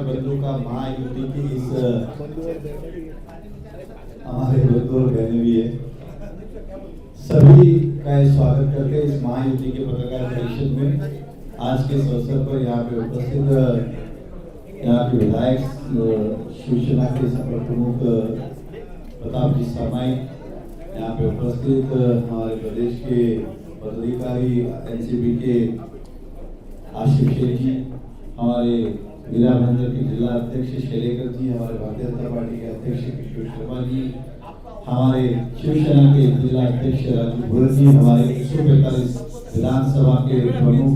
बंधु का महायुति की इस हमारे बंधु और बहनें भी है, सभी का स्वागत करते हैं इस महायुति के पत्रकार परिषद में। आज के इस अवसर पर यहाँ पे उपस्थित यहाँ के विधायक शिवसेना के सफल प्रमुख प्रताप जी सरनाई, यहाँ पे उपस्थित हमारे प्रदेश के पदाधिकारी एनसीपी के आशीष शेख जी, हमारे मीरा भाईंदर के जिला अध्यक्ष शैलेकर जी, हमारे भारतीय जनता पार्टी के अध्यक्ष किशोर शर्मा जी, हमारे शिवसेना के जिला अध्यक्ष राजू भोर जी, हमारे 145 विधानसभा के प्रमुख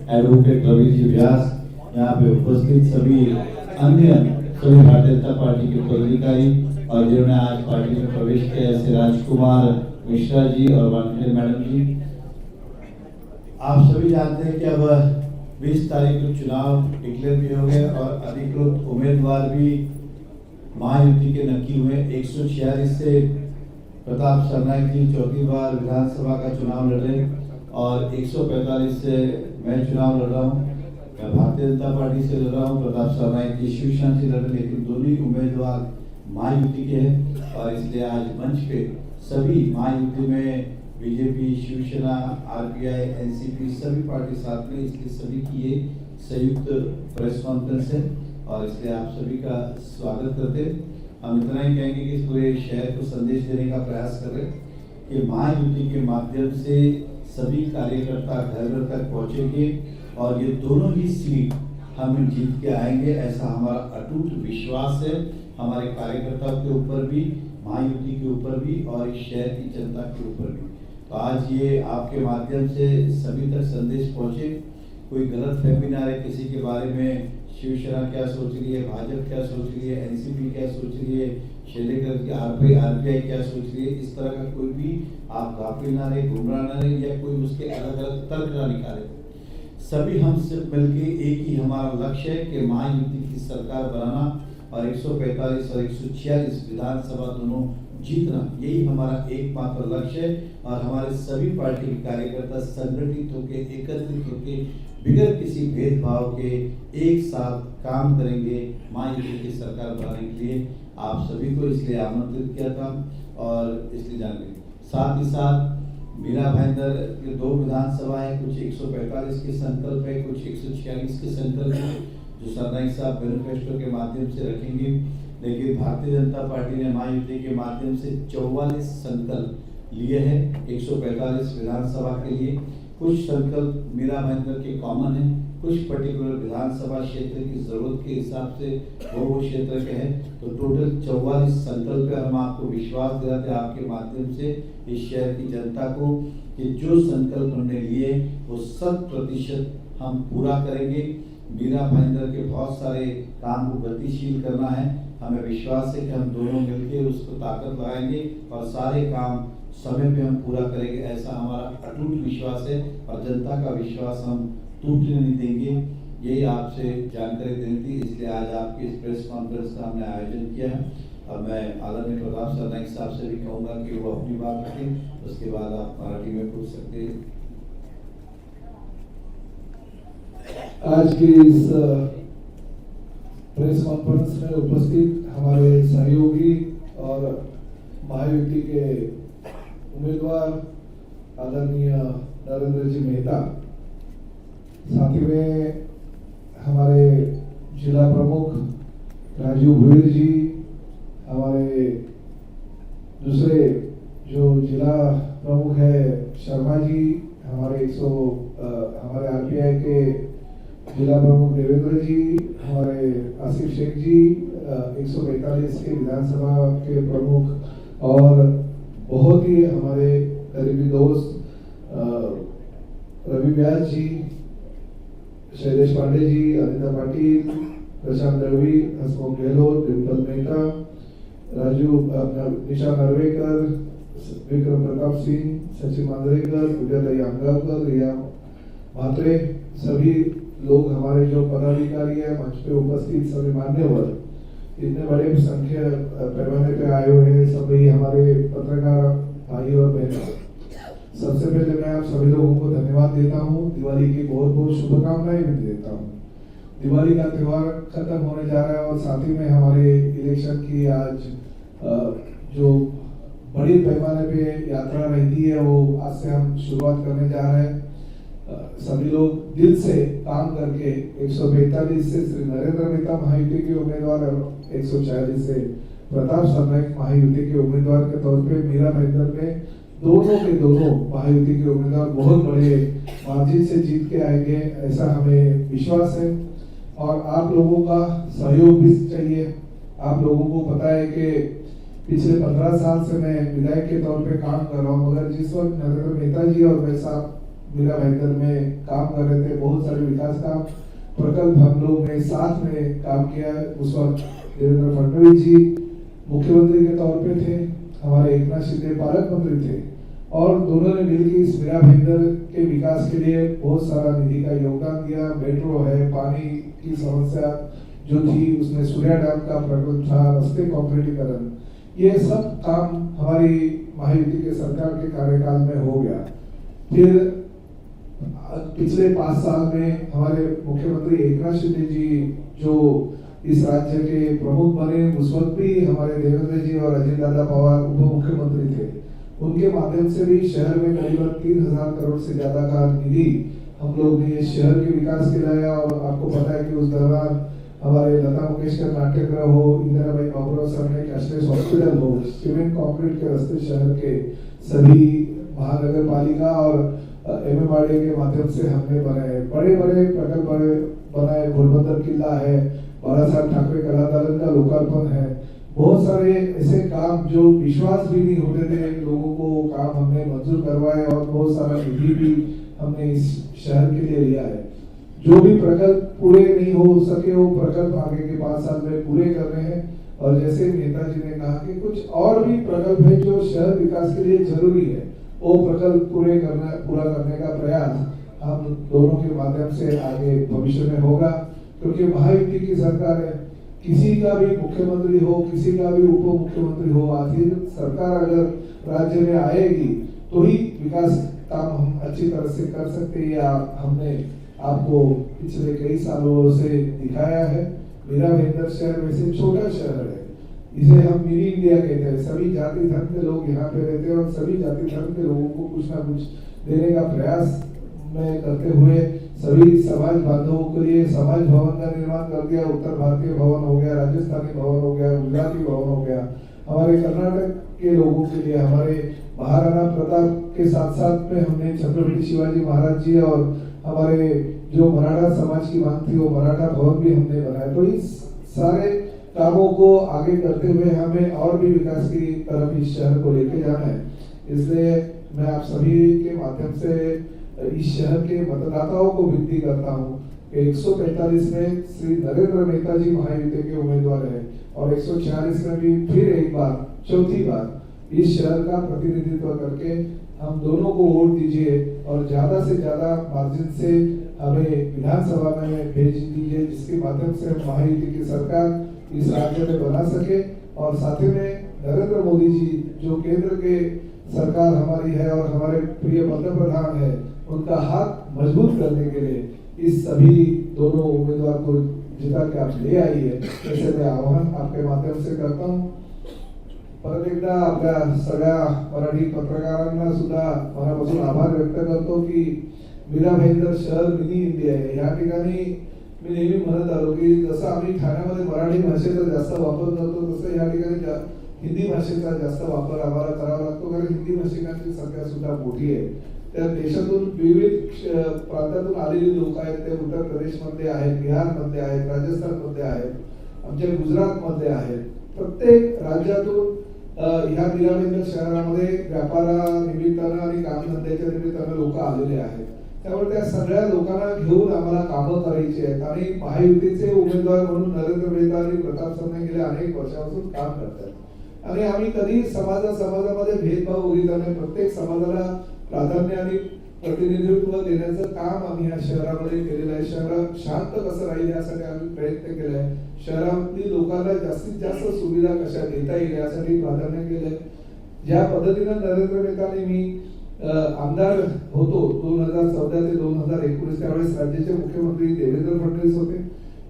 एडवोकेट रवि जी व्यास, यहाँ पे उपस्थित सभी अन्य सभी भारतीय जनता पार्टी के पदाधिकारी और जिन्होंने आज पार्टी में प्रवेश किया, जैसे राजकुमार मिश्रा जी और वानखेड़े मैडम जी। आप सभी जानते हैं कि अब 20 तारीख को चुनाव डिक्लेयर भी हो गए और अधिकृत उम्मीदवार भी महायुति के नक्की हुए। 146 से प्रताप सरनाई जी चौथी बार विधानसभा का चुनाव लड़ रहे और 145 से मैं चुनाव लड़ रहा हूँ। मैं भारतीय जनता पार्टी से लड़ रहा हूँ, प्रताप सरनाई जी शिवसेना से लड़ रहे, लेकिन दोनों ही उम्मीदवार महायुति के हैं और इसलिए आज मंच पे सभी महायुति में बीजेपी, शिवसेना, आरपीआई, एनसीपी सभी पार्टी साथ में, इसलिए सभी की ये संयुक्त प्रेस कॉन्फ्रेंस है और इसलिए आप सभी का स्वागत करते हैं। हम इतना ही कहेंगे कि इस पूरे शहर को संदेश देने का प्रयास कर रहे कि महायुति के माध्यम से सभी कार्यकर्ता घर घर तक पहुंचेंगे और ये दोनों ही सीट हम जीत के आएंगे, ऐसा हमारा अटूट विश्वास है। हमारे कार्यकर्ताओं के ऊपर भी, महायुति के ऊपर भी और इस शहर की जनता के ऊपर भी। तो आज ये आपके माध्यम से सभी तक संदेश पहुंचे, कोई गलत फहमी ना रहे किसी के बारे में। शिवसेना क्या सोच रही है, भाजपा क्या सोच रही है, एनसीपी क्या सोच रही है, शैलेकर की आरपीआई क्या सोच रही है, इस तरह का कोई भी आप गाफिल ना रहे, गुमराह ना रहे या कोई उसके अलग अलग तर्क ना निकाले। सभी हम सिर्फ मिलके एक ही हमारा लक्ष्य है कि महायुति की सरकार बनाना और 145 और 146 विधानसभा दोनों जीतना, यही हमारा एकमात्र लक्ष्य है। और हमारे सभी पार्टी के कार्यकर्ता संगठित होकर, एकत्रित होकर, बिगैर किसी भेदभाव के एक साथ काम करेंगे महायुति की सरकार बनाने के लिए। आप सभी को इसलिए आमंत्रित किया था और इसलिए जाने साथ ही साथ मीरा भाईंदर के 2 विधानसभा है, कुछ 145 के संकल्प है, कुछ 146 के संकल्प है जो सरनाई साहब मैनिफेस्टो के माध्यम से रखेंगे। लेकिन भारतीय जनता पार्टी ने महायुति के माध्यम से 44 संकल्प लिए हैं 145 विधानसभा के लिए। कुछ संकल्प मीरा भाईंदर के कॉमन है, कुछ पर्टिकुलर विधानसभा क्षेत्र की जरूरत के हिसाब से वो क्षेत्र के हैं। तो टोटल 44 संकल्प है। हम आपको विश्वास दिलाते हैं आपके माध्यम से इस शहर की जनता को कि जो संकल्प हमने लिए वो 100% हम पूरा करेंगे। मीरा भाईंदर के बहुत सारे काम को गतिशील करना है, हमें विश्वास है कि हम दोनों मिलकर उसको ताकत लगाएंगे और सारे काम समय पे हम पूरा करेंगे, ऐसा हमारा अटूट विश्वास है और जनता का विश्वास हम टूटने नहीं देंगे। यही आपसे जानकारी देनी थी, इसलिए आज आपकी इस प्रेस कॉन्फ्रेंस का हमने आयोजन किया है। अब मैं आदरणीय प्रताप सरनाई साहब से भी कहूँगा कि वो अपनी बात रखें, उसके बाद आप मराठी में पूछ सकते हैं। आज की इस प्रेस कॉन्फ्रेंस में उपस्थित हमारे सहयोगी और महायुति के उम्मीदवार आदरणीय नरेंद्र जी मेहता, साथ ही में हमारे जिला प्रमुख राजू भोर जी, हमारे दूसरे जो जिला प्रमुख है शर्मा जी, हमारे आरपीआई के जिला प्रमुख देवेंद्र जी, हमारे आसिफ शेख जी, 145 के विधानसभा के प्रमुख और बहुत ही हमारे करीबी दोस्त रवि व्यास जी, शैलेश पांडे जी, अनिता पाटिल, प्रशांत दळवी, हसमुख गहलोत, डिम्पल मेहता, निशा नार्वेकर, विक्रम प्रताप सिंह, सचिन मांजरेकर, पूजाताई अंगावकर, रिया म्हात्रे, सभी लोग हमारे जो पदाधिकारी है, मंच पे उपस्थित सभी मान्यवर, इतने बड़े संख्या पैमाने पे आए हुए हैं सभी हमारे पत्रकार भाई और बहनों, सबसे पहले मैं आप सभी लोगों को धन्यवाद देता हूँ। दिवाली की बहुत बहुत शुभकामनाएं भी देता हूँ दिवाली का त्यौहार खत्म होने जा रहा है और साथ ही में हमारे इलेक्शन की आज जो बड़ी पैमाने पे यात्रा रहती है वो आज से हम शुरुआत करने जा रहे हैं। सभी लोग दिल से काम करके 142 से श्री नरेंद्र मेहता महायुति के उम्मीदवार और 146 से प्रताप सरनाईक महायुति के उम्मीदवार के तौर पे मीरा भाईंदर ने दोनों के दोनों महायुति के उम्मीदवार बहुत बड़े मार्जिन से जीत के आएंगे, ऐसा हमें विश्वास है। और आप लोगों का सहयोग भी चाहिए। आप लोगों को पता है कि पिछले 15 साल से मैं विधायक के तौर पे काम कर रहा हूँ, मगर जिस वक्त नरेंद्र मेहता जी और मैं साहब मीरा भाईंदर में काम कर रहे थे, बहुत सारे विकास काम प्रकल्प हम लोग ने साथ में काम किया। उस वक्त देवेंद्र फडणवीस जी मुख्यमंत्री के तौर पे थे, हमारे एकनाथ शिंदे पालक मंत्री थे और दोनों ने मिलकर इस मीरा भाईंदर के विकास के लिए बहुत सारा निधि का योगदान दिया। मेट्रो है, पानी की समस्या जो थी उसमें सूर्या डैम का प्रकल्प था, रास्ते कॉन्क्रीटीकरण, ये सब काम हमारी महायुति के सरकार के कार्यकाल में हो गया। फिर पिछले 5 साल में हमारे मुख्यमंत्री एकनाथ शिंदे जी जो इस राज्य के प्रमुख बने, उस वक्त भी हमारे देवेंद्र जी और अजय दादा पवार उप मुख्यमंत्री थे। उनके माध्यम से भी शहर में करीबन 3000 करोड़ से ज्यादा का निधि हम लोग ने शहर के विकास के लाया। और आपको पता है कि उस दौरान हमारे लता मंगेशकर नाट्यगृह हो, इंदिराबाई बाबूराव सरनाईक कैशलेस हॉस्पिटल हो, सीमेंट कंक्रीट के रास्ते शहर के सभी महानगर पालिका और एमएमआरडीए के माध्यम से हमने बनाए। बड़े बड़े प्रकल्प बनाए। घोड़बंदर किला है, बाला साहब ठाकरे कला दालन का लोकार्पण है, बहुत सारे ऐसे काम जो विश्वास भी नहीं होते थे लोगों को, काम हमने मंजूर करवाए और बहुत सारा निधि भी हमने इस शहर के लिए लिया है। जो भी प्रकल्प पूरे नहीं हो सके वो प्रकल्प आगे के 5 साल में पूरे कर रहे हैं। और जैसे नेताजी ने कहा कि कुछ और भी प्रकल्प है जो शहर विकास के लिए जरूरी है, वो प्रकल्प पूरा करने का प्रयास हम दोनों के माध्यम से आगे भविष्य में होगा। क्योंकि महायुति की सरकार है, किसी का भी मुख्यमंत्री हो, किसी का भी उप मुख्यमंत्री हो, आखिर सरकार अगर राज्य में आएगी तो ही विकास काम हम अच्छी तरह से कर सकते हैं। या हमने आपको पिछले कई सालों से दिखाया है। मीरा भाईंदर शहर वैसे छोटा शहर है, इसे हम मिनी इंडिया कहते हैं। सभी जाति धर्म के लोग यहाँ पे रहते हैं और सभी जाति धर्म के लोगों को कुछ ना कुछ देने का प्रयास में करते हुए सभी समाज बांधवों के लिए समाज भवन का निर्माण कर दिया। उत्तर भारतीय भवन हो गया, राजस्थानी भवन हो गया, गुजराती भवन हो गया। हमारे कर्नाटक के लोगों के लिए हमारे महाराणा प्रताप के साथ साथ में हमने छत्रपति शिवाजी महाराज जी और हमारे जो मराठा समाज की मांग थी वो मराठा भवन भी हमने बनाया। तो इस सारे कामों को आगे करते हुए हमें और भी विकास की तरफ इस शहर को लेके जाना है। इसलिए मैं आप सभी के माध्यम से इस शहर के मतदाताओं को विनती करता हूँ कि 145 में श्री नरेंद्र मेहता जी महायुति के उम्मीदवार है और 146 में भी फिर एक बार, चौथी बार इस शहर का प्रतिनिधित्व करके हम दोनों को वोट दीजिए और ज्यादा से ज्यादा मार्जिन से हमें विधानसभा में भेज दीजिए, जिसके माध्यम से हम महायुति की सरकार इस राज्य में बना सके। और साथ ही में नरेंद्र मोदी जी जो केंद्र के सरकार हमारी है और हमारे प्रिय पंतप्रधान है, उनका हाथ मजबूत करने के लिए इस सभी दोनों उम्मीदवार को जिता के आप ले आइए, ऐसे मैं आवाहन आपके माध्यम से करता हूँ। परत एकदा आपल्या सगळ्या मराठी पत्रकारांना सुद्धा मनापासून आभार व्यक्त करतो की मीरा भाईंदर शहर मिनी इंडिया आहे। या ठिकाणी मी नेहमी म्हणत आलो की जसं आम्ही ठाण्यामध्ये मराठी भाषेचा जास्त वापर करतो, तसं या ठिकाणी हिंदी भाषेचा जास्त वापर आम्हाला करावा लागतो, कारण हिंदी भाषिकांची संख्या सुद्धा मोठी आहे। त्या देशातून विविध प्रांतातून आलेली लोक आहेत, ते उत्तर प्रदेशमध्ये आहेत, बिहारमध्ये आहेत, राजस्थानमध्ये आहेत, आमच्या गुजरातमध्ये आहेत। प्रत्येक राज्यातून ह्या मीरा भाईंदर शहरामध्ये व्यापारानिमित्तानं आणि कामधंद्याच्या निमित्तानं लोक आलेले आहेत। त्यामुळे त्या सगळ्या लोकांना घेऊन आम्हाला कामं करायची आहेत आणि महायुतीचे उमेदवार म्हणून नरेंद्र मेहता आणि प्रताप सरनाईक गेल्या अनेक वर्षापासून काम करतात आणि आम्ही कधी समाजामध्ये भेदभाव बघितला नाही। प्रत्येक समाजाला प्राधान्य आणि प्रतिनिधित्व देण्याचं काम आम्ही या शहरामध्ये केलेलं आहे। शहर शांत कसं राहील यासाठी आम्ही प्रयत्न केलाय। शहरातील लोकांना जास्तीत जास्त सुविधा कशा देता येईल यासाठी प्राधान्य केलंय। ज्या पद्धतीने नरेंद्र मेहतांनी मी आमदार होतो 2014 ते 2019 त्यावेळेस राज्याचे मुख्यमंत्री देवेंद्र फडणवीस होते।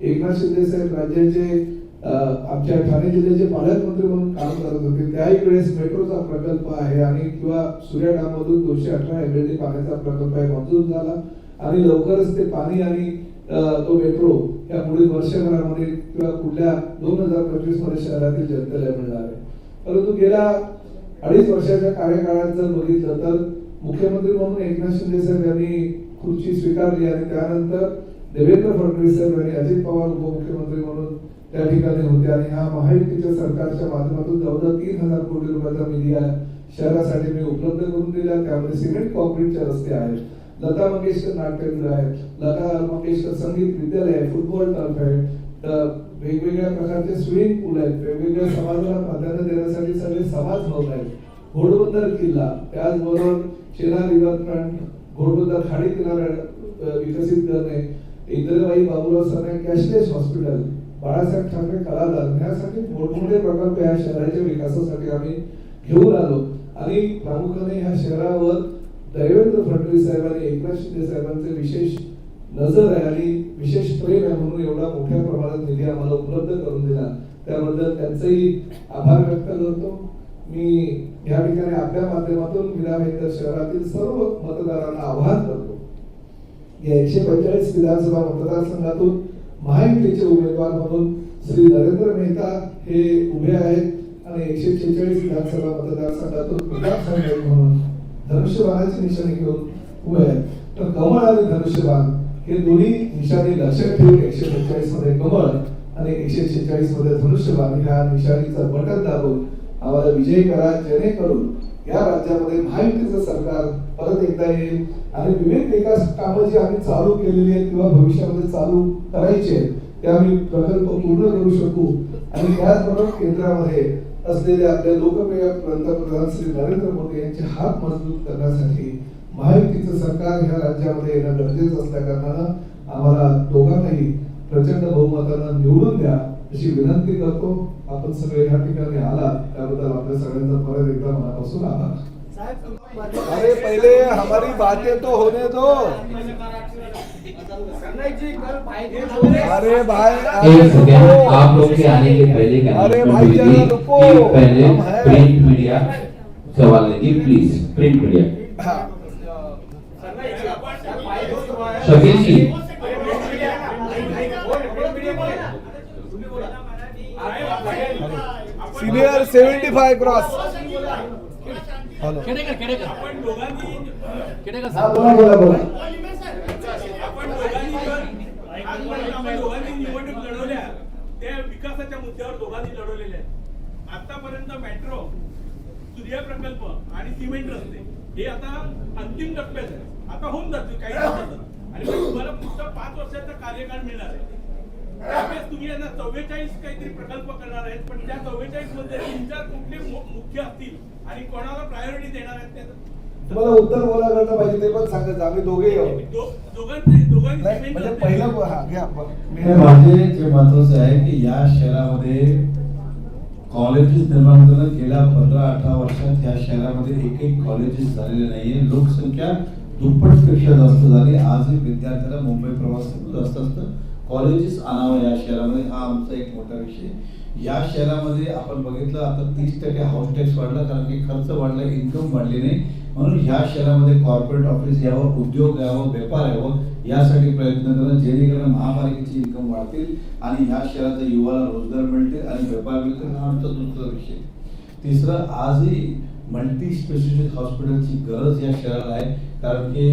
एकनाथ शिंदे साहेब राज्याचे आमच्या ठाणे जिल्ह्याचे पालकमंत्री म्हणून काम करत होते, त्याही वेळेस मेट्रोचा प्रकल्प आहे आणि किंवा सूर्या डॅम मधून 218 MLD पाण्याचा प्रकल्प आहे मंजूर झाला आणि लवकरच ते पाणी आणि तो मेट्रो या पुढील वर्षभरामध्ये किंवा पुढल्या 2025 मध्ये शहरातील जनतेला मिळणार आहे. परंतु गेल्या 2.5 वर्षाच्या कार्यकाळात जर बघितलं तर मुख्यमंत्री म्हणून एकनाथ शिंदे साहेब यांनी खुर्ची स्वीकारली आणि त्यानंतर देवेंद्र फडणवीस साहेब यांनी अजित पवार उपमुख्यमंत्री म्हणून त्या ठिकाणी होते आणि ह्या महायुतीच्या सरकारच्या माध्यमातून जवळजवळ 3,000 कोटी रुपयाचा निधी शहरासाठी मी उपलब्ध करून दिला. त्यामध्ये सिमेंट कॉन्क्रीटचे रस्ते आहेत, लता मंगेशकर नाट्यगृह आहे, लता मंगेशकर संगीत विद्यालय आहे, फुटबॉल टर्फ आहे, वेगवेगळ्या प्रकारचे स्विमिंग पूल आहेत, वेगवेगळ्या समाजाला प्राधान्य देण्यासाठी सगळे समाज भवन आहेत, घोडबंदर किल्ला, त्याचबरोबर शेना रिव्हरफ्रंट, घोडबंदर खाडी किनारा विकसित करणे, इंदिराबाई बाबूराव सरनाईक कॅशलेस हॉस्पिटल, बाळासाहेब ठाकरे कलादालन यासाठी मोठमोठे प्रकल्प या शहराच्या विकासासाठी आम्ही घेऊन आलो आणि प्रामुख्याने ह्या शहरावर देवेंद्र फडणवीस साहेब आणि एकनाथ शिंदे साहेबांचे विशेष नजर आहे आणि विशेष प्रेम आहे म्हणून एवढा मोठ्या प्रमाणात निधी आम्हाला उपलब्ध करून दिला. त्याबद्दल त्यांचेही आभार व्यक्त करतो. मी या ठिकाणी आपल्या माध्यमातून मीरा भाईंदर शहरातील सर्व मतदारांना आवाहन करतो, या 145 विधानसभा मतदारसंघातून महायुतीचे उमेदवार म्हणून श्री नरेंद्र मेहता हे उभे आहेत आणि 146 विधानसभा मतदारसंघातून प्रताप साहेब म्हणून धनुष्यबाणाची निशाणी घेऊन उभे आहेत. तर कमळ आणि धनुष्यबाण हे दोन्ही निशाणी लक्षात ठेवून 145 मध्ये कमळ आणि 146 मध्ये धनुष्यबाण ह्या निशाणीचं बटन दाबून आम्हाला विजयी करा, जेणेकरून या राज्यामध्ये महायुतीचं सरकार परत एकदा येईल आणि विविध विकास कामं जी आम्ही चालू केलेली आहेत किंवा भविष्यामध्ये चालू करायचे ते आम्ही प्रकल्प पूर्ण करू शकू आणि त्याचबरोबर केंद्रामध्ये असलेले आपले लोकप्रिय पंतप्रधान श्री नरेंद्र मोदी यांचे हात मजबूत करण्यासाठी महायुतीचं सरकार ह्या राज्यामध्ये येणं गरजेचं असल्या कारणानं आम्हाला दोघांनाही प्रचंड बहुमतानं निवडून द्या अशी विनंती करतो. आपण सगळे ह्या ठिकाणी आला त्याबद्दल आपल्या सगळ्यांचा परत एकदा मनापासून आभार. अरे पहले हमारी बातें तो होने दो. अरे भाई एक सेकंड, आप लोग के आने के पहले का अरे announcement भाई हुई जरा थी रुको, कि पहले हम हैं। प्रिंट मीडिया सवाल लेगी, प्लीज प्रिंट मीडिया। हाँ। शकील जी, सीनियर 75 क्रॉस. हॅलो हा बोला बोला. आपण दोघांनी निवडणूक लढवल्या त्या विकासाच्या मुद्द्यावर दोघांनी लढवलेल्या आहेत. आतापर्यंत मेट्रो, सूर्य प्रकल्प आणि सिमेंट रस्ते हे आता अंतिम टप्प्यात आहे. आता होऊन जातील काही दिवसात आणि मग तुम्हाला पुढचा 5 वर्षाचा कार्यकाळ मिळणार आहे. त्यावेळेस तुम्ही यांना 44 काहीतरी प्रकल्प करणार आहेत, पण त्या 44 मध्ये 3-4 कुठले मुख्य असतील आणि कोणाला प्रायोरिटी देणार आहेत त्याचं तुम्हाला उत्तर बोला करता पाहिजे ते पण सांगायचं. आम्ही दोघेही आहोत. दोघांनी नाही, म्हणजे पहिलं हा घ्या. माझे जे महत्वाचं आहे की या शहरामध्ये कॉलेजेस निर्माण करणं गेल्या 15-18 वर्षात या शहरामध्ये एकही कॉलेजेस झालेले नाहीये. लोकसंख्या दुप्पटपेक्षा जास्त झाली. आजही विद्यार्थ्यांना मुंबई प्रवास जास्त असतं. कॉलेजेस आणावं या शहरामध्ये, हा आमचा एक मोठा विषय. या शहरामध्ये आपण बघितलं आता 30% हाऊस टॅक्स वाढला, कारण की खर्च वाढला, इन्कम वाढली नाही. म्हणून ह्या शहरामध्ये कॉर्पोरेट ऑफिस यावं, उद्योग यावं, व्यापार यावं यासाठी प्रयत्न करणं, जेणेकरून महापालिकेची इन्कम वाढतील आणि ह्या शहराच्या युवाला रोजगार मिळतील आणि व्यापार मिळतील. हा आमचा दुसरा विषय. तिसरं, आजही मल्टी स्पेशालिटी हॉस्पिटलची गरज या शहराला आहे, कारण की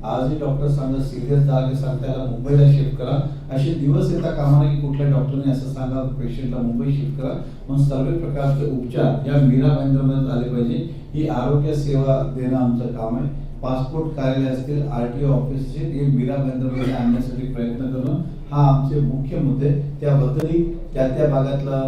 आजही डॉक्टर सांगतात सिरियस जागे सांगताना मुंबईला शिफ्ट करा. असे दिवस येता कामा नये की कुठल्या डॉक्टरने असं सांगा पेशंटला मुंबई शिफ्ट करा. म्हणून सर्व प्रकारचे उपचार या मीरा भाईंदरमध्ये झाले पाहिजे. ही आरोग्य सेवा देणं आमचं काम आहे. पासपोर्ट कार्यालय असतील, RTO ऑफिस असतील, हे मीरा भाईंदरमध्ये आणण्यासाठी प्रयत्न करणं हा आमचे मुख्य मुद्दे. त्याबद्दलही त्या भागातला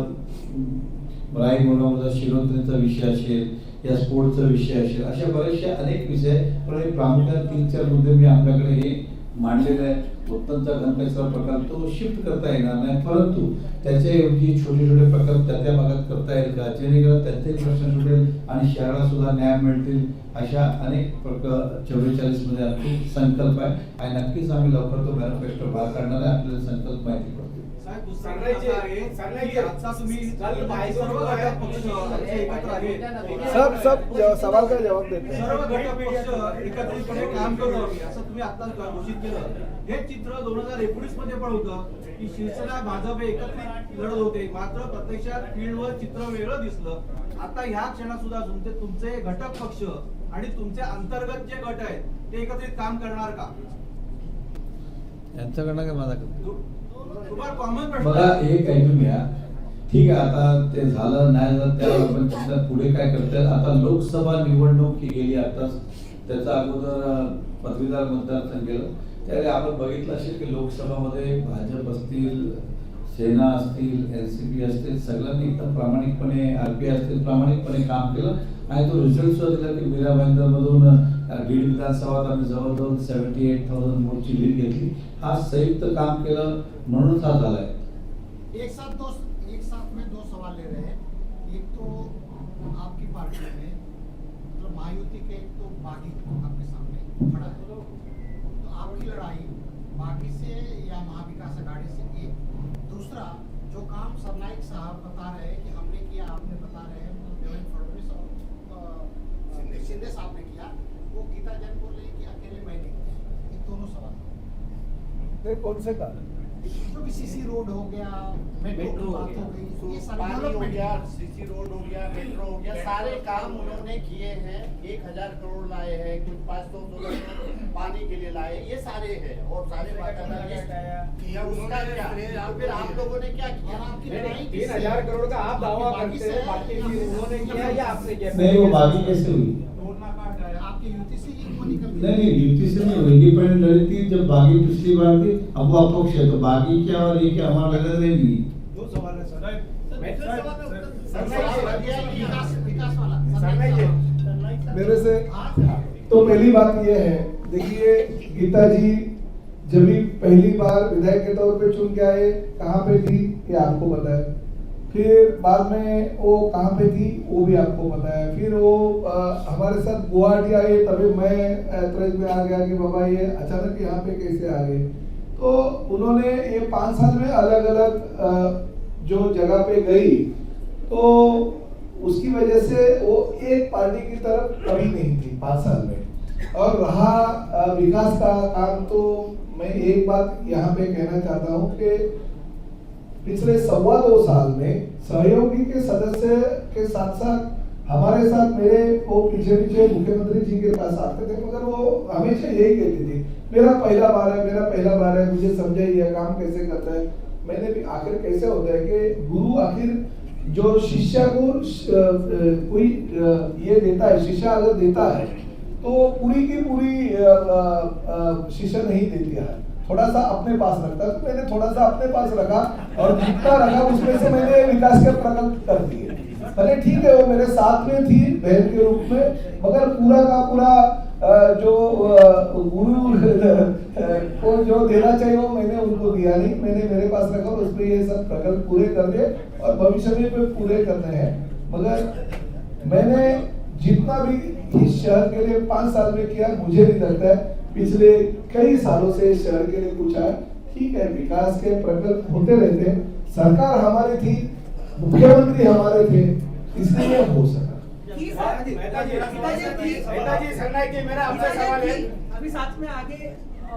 राई मुलाचा शिरोत्रीचा विषय असेल या स्पोर्टचा विषय असेल, अशा बरेचसे अनेक विषय, पण हे प्रामुख्याने 3-4 मुद्दे मी आपल्याकडे हे मांडलेले आहे. उत्तमचा घनकचरा प्रकल्प तो शिफ्ट करता येणार नाही, परंतु त्याच्याऐवजी छोटे छोटे प्रकल्प त्या भागात करता येईल का, जेणेकरून त्यांचे प्रश्न सुटेल आणि शहराला सुद्धा न्याय मिळतील. अशा अनेक 44 मध्ये आमची संकल्प आहे आणि नक्कीच आम्ही लवकर तो मॅनिफेस्टो बाहेर काढणार आहे. आपल्याला संकल्प माहिती पडतील. सब सवाल का जवाब देते हैं. सर्व घटक पक्ष एकत्रितपणे काम करू लागले असं तुम्ही आता घोषित केलं. हे चित्र 2019 मध्ये पण होतं की शिवसेना भाजप एकत्रित लढत होते, मात्र प्रत्यक्षात फील्डवर चित्र वेगळं दिसलं. आता ह्या क्षणात सुद्धा तुमचे घटक पक्ष आणि तुमचे अंतर्गत जे गट आहेत ते एकत्रित काम करणार का? यांच्याकडनं काय माझा तुम्हाला कॉमन प्रश्न बघा एक ऐकून घ्या. ठीक आहे, आता ते झालं नाही झालं त्यावर आपण चिंता पुढे काय करतात. आता लोकसभा निवडणूक ही गेली आताच, त्याचा अगोदर पदवीधर मतदारसंघ गेलं. त्यावेळी आपण बघितलं असेल की लोकसभामध्ये भाजप असतील, सेना असतील, एनसीपी असतील, सगळ्यांनी एकदम प्रामाणिकपणे, आरपीआय असतील प्रामाणिकपणे काम केलं आणि तो रिझल्ट सुद्धा दिला की मीरा भाईंदरमधून बीड विधानसभात आम्ही जवळजवळ 78,000 वोटची लीड घेतली. हा संयुक्त काम केलं म्हणूनच हा झालाय. एक साथ में दो सवाल ले रहे हैं. एक तो आपकी पार्टी में मतलब महायुति के एक तो बागी आपके सामने खड़ा है, तो आपकी लड़ाई बागी से या महाविकास आघाड़ी से. एक दूसरा जो काम सरनाईक साहब बता रहे हैं कि हमने किया, आपने बता रहे हैं देवेंद्र फडणवीस और शिंदे साहब ने किया, वो गीता जैन बोल रही कि अकेले मैंने किया. ये दोनों सवाल ते कौन से का? जो भी सीसी रोड हो गया, मेट्रो की बात हो गई, ये सब पानी हो गया, सीसी रोड हो गया, मेट्रो हो गया, सारे काम उन्होंने किए हैं. 1,000 करोड़ लाए हैं, कुछ 500 पानी के लिए लाए, ये सारे हैं. और सारे किया उसका क्या, फिर आप लोगों ने क्या किया? और आपकी लड़ाई 3,000 करोड़ का आप दावा करते हैं, बाकी उन्होंने किया या आपने किया? नहीं, वो बागी कैसे हुई? आपकी युति से ही वो निकल गई. नहीं, युति से नहीं हुई, इंडिपेंडेंट लड़ी थी. जब बागी पिछली बार थी, अब वो अपक्ष है, तो बागी क्या और ये क्या हमारा लगा नहीं. दो सवाल है सर. विकास वाला मेरे से तो पहली बात ये है, देखिए गीता जी जब भी पहली बार विधायक के तौर पे चुन के आए, कहाँ पे थी ये आपको पता है. फिर बाद में वो कहाँ पे थी वो भी आपको पता है. फिर वो हमारे साथ गुवाहाटी आए, तभी मैं ऐतराज में आ गया कि बाबा ये अचानक यहाँ पे कैसे आ गए. तो उन्होंने ये 5 साल में अलग अलग जो जगह पे गई, तो उसकी वजह से वो एक पार्टी की तरफ कभी नहीं थी 5 साल में. और रहा विकास का काम, तो मैं एक बात यहाँ पे कहना चाहता हूँ कि पिछले 2.25 साल में सहयोगी के सदस्य के साथ साथ हमारे साथ मेरे वो पीछे मुख्यमंत्री जी के पास आते थे, मगर वो हमेशा यही कहती थी मेरा पहला बार है, मुझे समझाइए काम कैसे करता है. मैंने भी आखिर कैसे होता है कि गुरु आखिर जो शिष्य को कोई ये देता है, शिष्य अगर देता है तो पूरी की पूरी शिष्य नहीं देती है, थोड़ा सा अपने पास रखता है. तो मैंने थोड़ा सा अपने पास रखा और जितना रखा उसमें से मैंने विकास के प्रकल्प कर दिए. अरे ठीक है, वो मेरे साथ में थी बहन के रूप में, मगर पूरा का पूरा जो गुरु को जो देना चाहिए वो मैंने उनको दिया नहीं. मैंने मेरे पास रखा और उसमें ये सब प्रकल्प पूरे कर दिए और भविष्य में भी पूरे करने हैं. मगर मैंने जितना भी इस शहर के लिए 5 साल में किया, मुझे नहीं लगता है पिछले कई सालों से इस शहर के लिए कुछ है. ठीक है, विकास के प्रकल्प होते रहते हैं, सरकार हमारी थी, मुख्यमंत्री हमारे थे, इसलिए हो सका. मेरा आपसे सवाल है, अभी साथ में आगे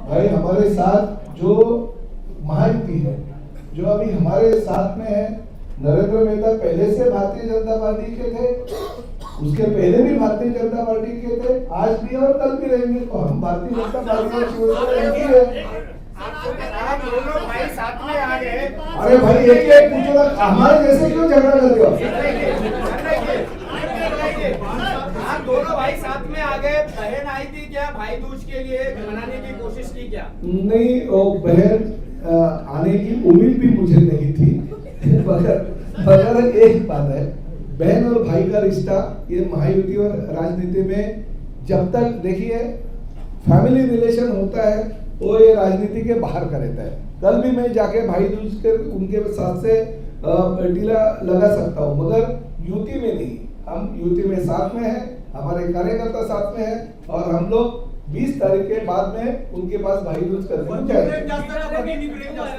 भाई हमारे साथ जो महायुति है, जो अभी हमारे साथ में है, नरेंद्र मेहता पहले से भारतीय जनता पार्टी के थे, उसके पहले भी भारतीय जनता पार्टी के थे, आज भी और कल भी रहेंगे. तो हम भारतीय जनता पार्टी और शिवसेना है. आप दोनों भाई साथ में आ गए. अरे भाई एक पूछो ना, हमारे जैसे क्यों झगड़ा करते हो? आप दोनों भाई साथ में आ गए. बहन आई थी क्या भाई दूज के लिए मनाने की कोशिश की क्या? नहीं, वो बहन आने की उम्मीद भी मुझे नहीं थी. मगर एक बात है, बहन और भाई का रिश्ता ये महायुति और राजनीति में जब तक देखिए फैमिली रिलेशन होता है वो ये राजनीति के बाहर का रहता है. कल भी मैं जाके भाई दूज के उनके साथ से टीला लगा सकता हूँ, मगर यूटी में नहीं. हम यूटी में साथ में हैं, हमारे कार्यकर्ता साथ में हैं और हम लोग 20 तारीख के बाद में उनके पास भाई दूज करने को बंधू प्रेम जाएंगे। जास्त का भगिनी प्रेम जास्त?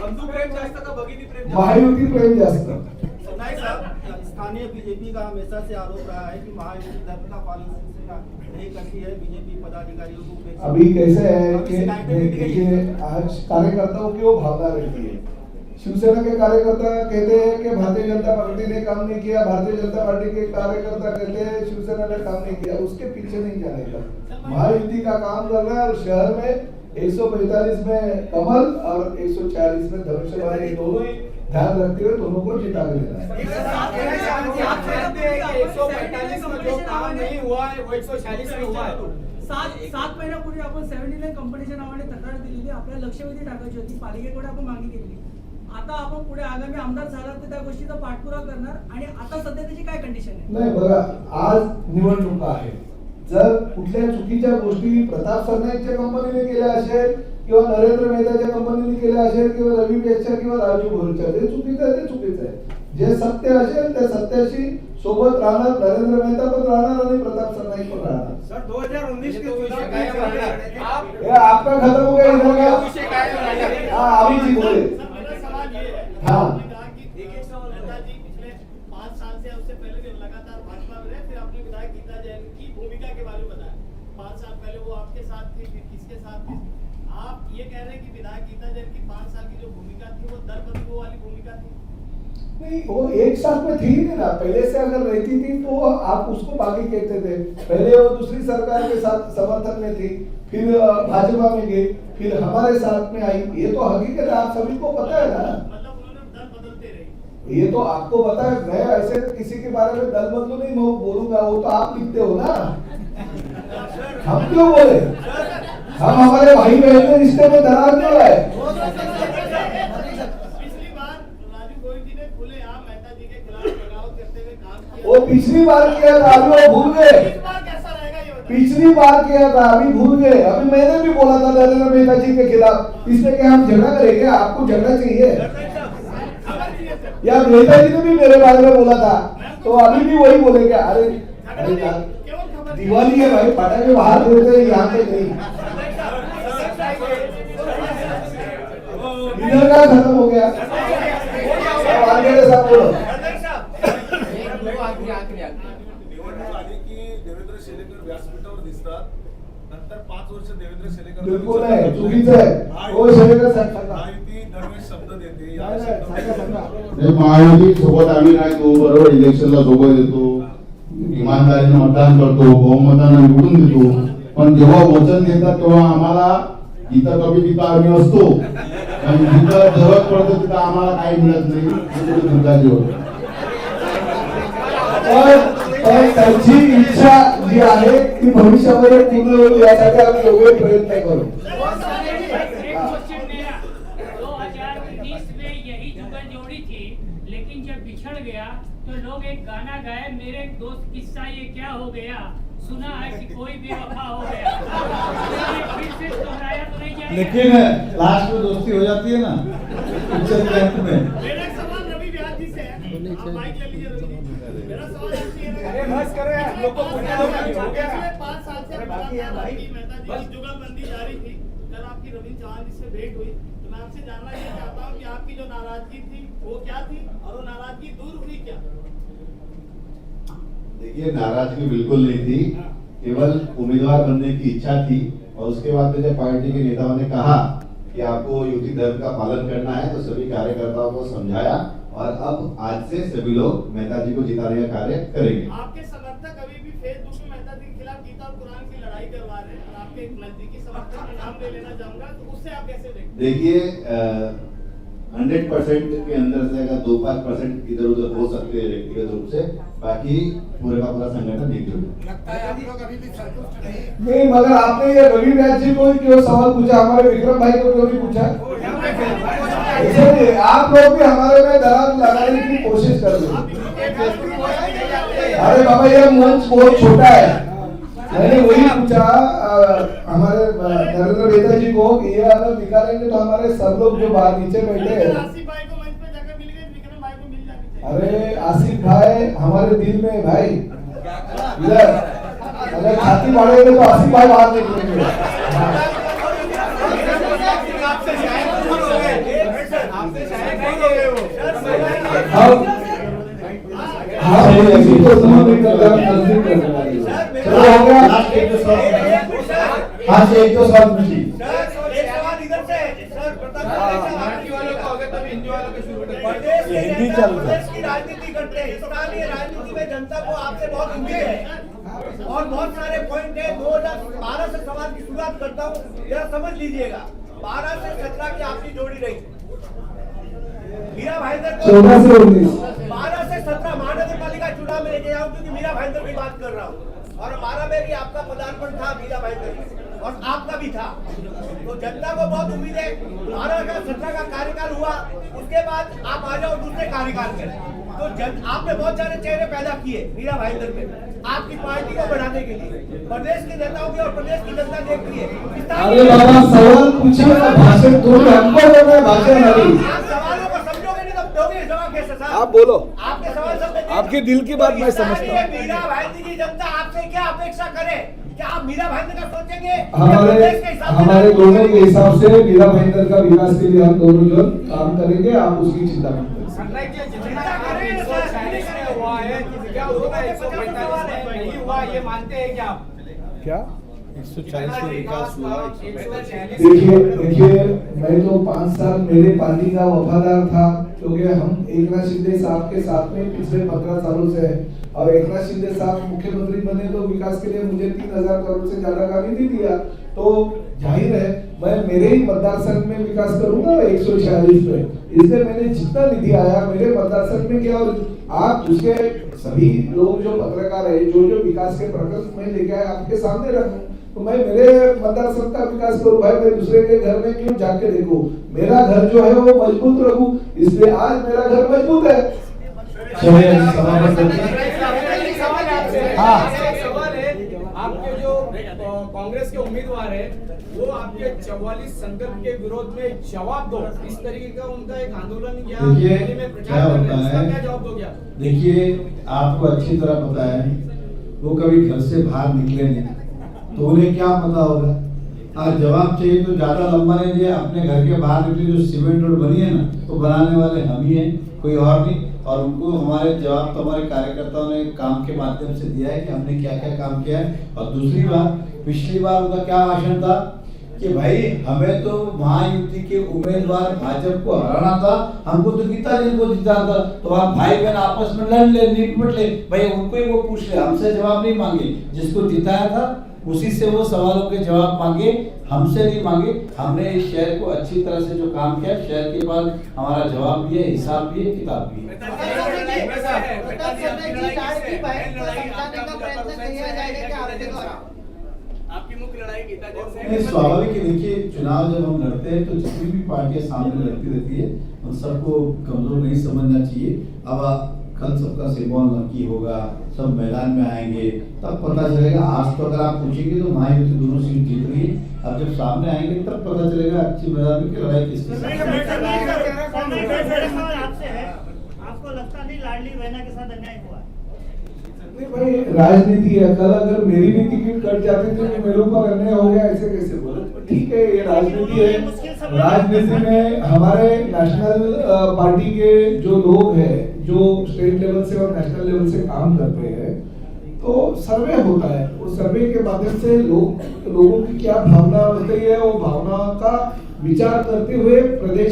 बंधू प्रेम जास्त का भगिनी प्रेम जास्त? महायुति प्रेम जास्त। नहीं साहब, स्थानीय बीजेपी का हमेशा से आरोप रहा है कि महायुति धर्म का पालन शिवसेना नहीं करती है, बीजेपी पदाधिकारियों को उपेक्षा- अभी कैसे है अभी कि शिकायतें मिल गई देखिए हैं। आज कार्यकर्ताओं की वो भावना रहती है। शिवसेना के कार्यकर्ता कहते हैं कि भारतीय जनता पार्टी ने काम नहीं किया, भारतीय जनता पार्टी के कार्यकर्ता कहते हैं शिवसेना ने काम नहीं किया। उसके पीछे नहीं जाने का, महायुति का काम कर रहा है और शहर में 145 में कमल और 140 में धनुष्यबाण, ये दोनों ही ध्यान रखते हुए दोनों को जिता के देना है। 145 में जो काम नहीं हुआ है वो 146 में हुआ है। 7 महिन्यापूर्वी आपण 79 कंपनीच्या नावाने तक्रार दिलेली, आपल्याला लक्षवेधी टाकायची होती, पालिकेकडे आपण मागणी केलेली. आता आपण पुढे आगामी आमदार झाला तर त्या गोष्टीचा पाठपुरावा करणार आणि आता सध्या त्याची काय कंडिशन आहे? नाही बघा, आज निवडणुका आहे. जर कुठल्या चुकीच्या गोष्टी प्रताप सरनाईकच्या कंपनीने केल्या असेल किंवा नरेंद्र मेहताच्या कंपनीने केल्या असेल किंवा रवी पेशच्या किंवा राजू भोरच्या, जे चुकीचं आहे ते चुकीचं आहे. जे सत्य असेल त्या सत्याशी सोबत राहणार नरेंद्र मेहता पण राहणार आणि प्रताप सरनाईक पण राहणार. सर 2019 के चुनाव में आप ये आपका खत्म हो गया इधर का? हाँ अभी जी बोले। मेरा सवाल ये है, हाँ। आपने कहा कि देखिए नेताजी पिछले 5 साल से उससे पहले भी लगातार भाजपा में रहे, फिर आपने विधायक गीता जैन की भूमिका के बारे में बताया। 5 साल पहले वो आपके साथ थी, फिर किसके साथ थी? आप ये कह रहे हैं कि विधायक गीता जैन की 5 साल की जो भूमिका थी वो दरबदलू वाली भूमिका थी? नहीं, वो एक साथ में थी नहीं ना। पहले से अगर रहती थी तो आप उसको बागी कहते थे। पहले वो दूसरी सरकार के साथ समर्थन में थी, फिर भाजपा में गई, फिर हमारे साथ में आई। ये तो हकीकत है, आप सभी को पता है ना। मतलब उन्होंने दल बदलते रहे। ये तो आपको पता है। मैं ऐसे किसी के बारे में दल बदलू नहीं मैं बोलूंगा, वो तो आप लिखते हो ना। हम क्यों बोले? हम हमारे भाई बहन के रिश्ते में दरार क्यों लाए? पिछली बार राजू गोविंद जी ने खुलेआम मेहता जी के खिलाफ बगावत करते हुए काम किया। वो पिछली बार किया था, अभी वो भूल गए। इस बार कैसा रहेगा ये बताइए। पिछली बार किया था, अभी भूल गए। अभी मैंने भी बोला था नरेंद्र मेहता जी के खिलाफ, इसलिए क्या हम झगड़ा करेंगे? आपको झगड़ा चाहिए या मेहता जी ने भी मेरे बारे में बोला था, तो अभी भी वही बोलेंगे। अरे यार, दिवाली है भाई, पटाखे बाहर देते हैं, यहाँ पे नहीं। इधर का खत्म हो गया। अब आगे के साथ बोलो। निवडणूक आली की देवेंद्र शेलेकर व्यासपीठावर दिसतात, नंतर 5 वर्ष देवेंद्र शेलेकर बिल्कुल नाही, चुकीचं आहे. हो शेलेकर साहेब सांगा. महायुती दरवेळेस शब्द देते. नाही, नाही, सांगा, सांगा. नाही, महायुती सोबत आम्ही राहतो, बरोबर इलेक्शनला सोबत येतो, इमानदारीने मतदान करतो, बहुमताने निवडून देतो. पण जेव्हा वचन देतात तेव्हा आम्हाला इथं कमी तिथं आम्ही असतो, पण जिथं जवळ पडतो तिथं आम्हाला काही मिळत नाही. दुर्गाजी होतो. पण त्यांची इच्छा जी आहे ती भविष्यामध्ये पूर्ण होईल यासाठी आम्ही दोघे प्रयत्न करू. 2019 में यही जुगल जोड़ी थी, लेकिन जब बिछड़ गया तो लोग एक गाना गाए, मेरे एक दोस्त किस्सा ये क्या हो गया, सुना है कि कोई बेवफा हो गया। फिर से दोहराया तो नहीं जाएगा। लेकिन लास्ट में दोस्ती हो जाती है ना पिक्चर के अंत में। मेरा एक सवाल रवि व्यास जी से है, आप माइक ले लीजिए रवि जी। मेरा सवाल आपसे ये है, अरे बस करो यार, लोग को पुण्य दो कभी हो गया। पिछले 5 साल से लगातार आपकी मेहता जी की जुगलबंदी जारी थी। कल आपकी रविंद्र चौहान जी से भेंट हुई, तो मैं आपसे जानना ये चाहता हूँ कि आपकी जो नाराजगी थी वो क्या थी और वो नाराजगी दूर हुई क्या? देखिए, नाराजगी बिल्कुल नहीं थी, केवल उम्मीदवार बनने की इच्छा थी। और उसके बाद जब पार्टी के नेताओं ने कहा कि आपको युति धर्म का पालन करना है, तो सभी कार्यकर्ताओं को समझाया और अब आज से सभी लोग मेहता जी को जिताने का कार्य करेंगे। आपके समर्थक अभी भी फेसबुक में मेहता जी के खिलाफ गीता और कुरान की लड़ाई करवा रहे हैं, और आपके एक नजदीकी समर्थक का नाम ले लेना चाहूंगा, तो उससे आप कैसे देखते हैं? देखिए, 100% के अंदर से अगर 2-5% इधर उधर हो सकते हैं व्यक्तिगत रूप से, बाकी पूरे का पूरा संगठन एकजुट है। नहीं, मगर आपने ये रवि व्यास जी को क्यों सवाल पूछा, हमारे विक्रम भाई को क्यों नहीं पूछा? इसलिए आप लोग भी हमारे में दरार लगाने की कोशिश कर रहे हैं। अरे बाबा, ये मंच बहुत छोटा है। मैंने वही पूछा हमारे नरेंद्र मेहता जी को, ये अगर निकालेंगे तो हमारे सब लोग जो बाहर नीचे बैठे हैं। आसिफ भाई को मंच पे जाकर मिल गए, विक्रम भाई को मिल जानी चाहिए। अरे आसिफ भाई हमारे दिल में भाई, इधर अगर छाती बढ़ेगा तो 80 भाई बाहर निकलेंगे। हाँ से एक दो सवाल पूछिए। हिंदी चल रहा है। की राजनीति करते हैं, स्थानीय राजनीति में जनता को आपसे बहुत उम्मीद है और बहुत सारे पॉइंट है। 2012 से सवाल की शुरुआत करता हूँ, जरा समझ लीजिएगा। 12 से 17 की आपकी जोड़ी रही मीरा भाईंदर को 14 से 19 12 से 17 महानगर पालिका चुनाव में लेके जाऊँ, क्योंकि मीरा भाईंदर की बात कर रहा हूँ और 12 में भी आपका पदार्पण था मीरा भाईंदर और आपका भी था। तो जनता को बहुत उम्मीद है। 12 का 17 का कार्यकाल हुआ, उसके बाद आप आ जाओ दूसरे कार्यकाल में। तो आपने बहुत सारे चेहरे पैदा किए मीरा भाईंदर में आपकी पार्टी को बढ़ाने के लिए। प्रदेश के नेताओं की और प्रदेश की जनता देख रही है। अरे बाबा सवाल पूछिए ना, भाषण थोड़ी हमको देना है, भाषण नहीं। आप सवालों को समझोगे नहीं तो दोगे जवाब कैसे साहब? आप बोलो। आपके सवाल सब आपके दिल की बात मैं समझता हूँ। मीरा भाईंदर की जनता आपसे क्या अपेक्षा करे? क्या आप मीरा भाईंदर का सोचेंगे? हमारे दोनों के हिसाब से मीरा भाईंदर का विकास के लिए हम दोनों जो काम करेंगे, आप उसकी चिंता मत करें। क्या 140 में विकास हुआ। देखिए मैं तो 5 साल मेरे पार्टी का वफादार था, क्योंकि हम एकनाथ शिंदे साहब के साथ में पिछले 15 सालों से है और एकनाथ शिंदे साहब मुख्यमंत्री बने तो विकास के लिए मुझे 3000 करोड़ से ज्यादा का नहीं दिया। तो जाहिर है मैं मेरे ही मतदार संघ में विकास करूंगा 146 में, इसलिए मैंने जितना निधि आया मेरे मतदार संघ में किया। और आप उसके सभी लोग जो पत्रकार है जो विकास के प्रकल्प में लेके आए आपके सामने रखूं, तो मैं मेरे मतदार संघ का विकास करूं भाई। मैं दूसरे के घर में क्यों जाके देखूं? मेरा घर जो है वो मजबूत रखूं, इसलिए आज मेरा घर मजबूत है। चलिए समाप्त करते हैं। सवाल है, आपके जो कांग्रेस के उम्मीदवार है वो आपके 44 संकल्प के विरोध में जवाब दो, इस तरीके का उनका एक आंदोलन या देखिए में प्रचार क्या कर रहे होता हैं, इसका है, क्या जवाब दोगे आप? देखिए आपको अच्छी तरह पता है वो कभी घर से बाहर निकले नहीं, तो उन्हें क्या पता होगा। आज जवाब चाहिए तो ज्यादा लंबा नहीं दिया, अपने घर के बाहर निकली जो सीमेंट रोड बनी है ना, तो बनाने वाले हम ही हैं, कोई और नहीं। और उनको हमारे जवाब तो हमारे कार्यकर्ताओं ने काम के माध्यम से दिया है कि हमने क्या क्या काम किया है। और दूसरी बात, पिछली बार उनका क्या भाषण था कि भाई हमें तो महायुति के उम्मीदवार भाजपा को हराना था, हमको तो गीताजी को जिताना था। तो आप भाई बहन आपस में लड़ ले, निपट ले भाई, उनको ही वो पूछ ले, हमसे जवाब नहीं मांगे। जिसको जिताया था उसी से वो सवालों के जवाब मांगे, हमसे नहीं मांगे। हमने इस शहर को अच्छी तरह से जो काम किया, शहर के बाद हमारा जवाब भी है, हिसाब भी है, किताब भी है। आपकी मुख्य लड़ाई गीता स्वाभाविक है। देखिए चुनाव जब हम लड़ते हैं तो जितनी भी पार्टियां सामने लड़ती रहती है उन सबको कमजोर नहीं समझना चाहिए। अब कल सबका सिंबल नक्की होगा, सब मैदान में आएंगे, तब पता चलेगा। आज तो अगर आप पूछेंगे तो महायुति दोनों सीट जीत रही है, अब जब सामने आएंगे तब पता चलेगा अच्छी मैदान में की लड़ाई किसकी साथ है। आपको लगता नहीं लाडली बहना के साथ अन्याय हुआ? नहीं भाई, राजनीति है। कल अगर मेरी भी टिकट कट जाती थी तो मेरे ऊपर अन्याय हो गया, ऐसे कैसे बोले? ठीक है, ये राजनीति है। राजनीति में हमारे नेशनल पार्टी के जो लोग हैं, जो स्टेट लेवल से और नेशनल लेवल से काम करते हैं, तो सर्वे होता है। उस सर्वे के माध्यम से लोगों की क्या भावना होती है, वो भावना का विचार करते हुए प्रदेश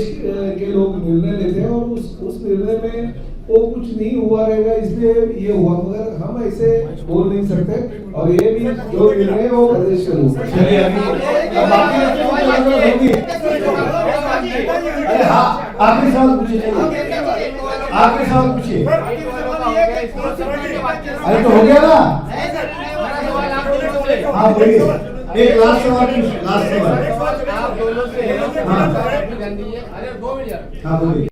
के लोग निर्णय लेते हैं और उस निर्णय में वो कुछ नहीं हुआ रहेगा, इसलिए ये हुआ। मगर हम ऐसे बोल नहीं सकते और ये भी जो निर्णय वो प्रदेश के लोग। चलिए आखिरी सवाल पूछिए, आखिरी सवाल पूछिए। अरे तो हो गया ना? हाँ बोलिए, एक लास्ट सवाल पूछिए, लास्ट सवाल। हाँ बोलिए।